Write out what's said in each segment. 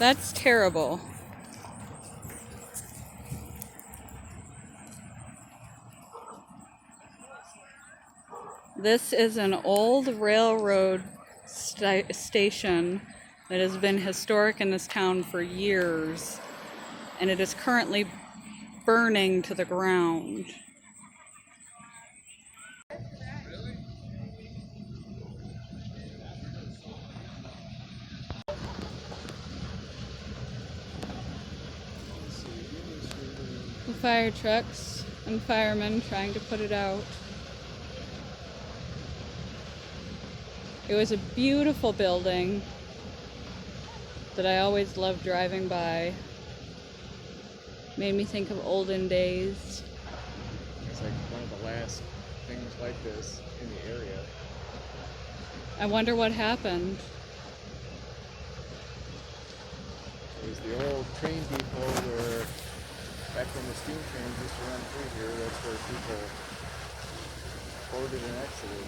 That's terrible. This is an old railroad station that has been historic in this town for years, and it is currently burning to the ground. The fire trucks and firemen trying to put it out. It was a beautiful building that I always loved driving by. Made me think of olden days. It's like one of the last things like this in the area. I wonder what happened. It was the old train depot where, back when the steam trains used to run through here, that's where people boarded and exited.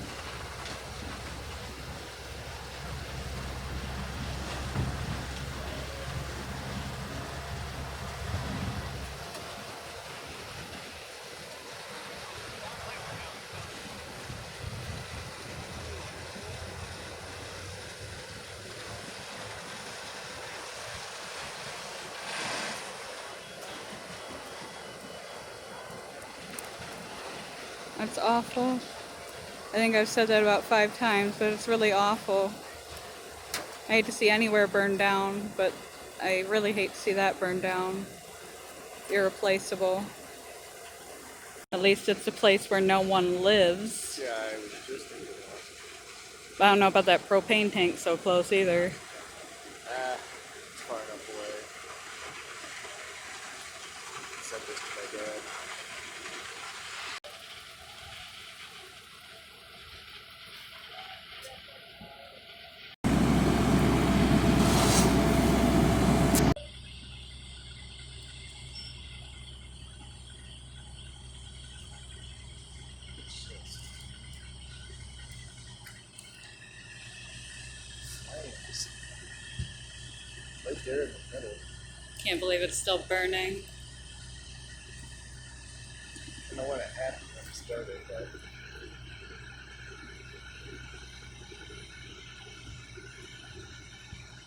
That's awful. I think I've said that about 5 times, but it's really awful. I hate to see anywhere burned down, but I really hate to see that burned down. Irreplaceable. At least it's a place where no one lives. Yeah, I was just thinking that. I don't know about that propane tank so close either. It's far enough away. Said this to my dad. Right there in the middle. Can't believe it's still burning. I don't know when it happened when it started, but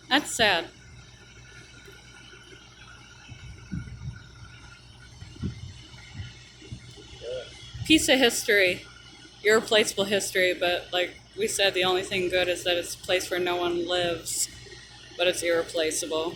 That's sad. yeah. Piece of history. Irreplaceable history, but like we said, the only thing good is that it's a place where no one lives, but it's irreplaceable.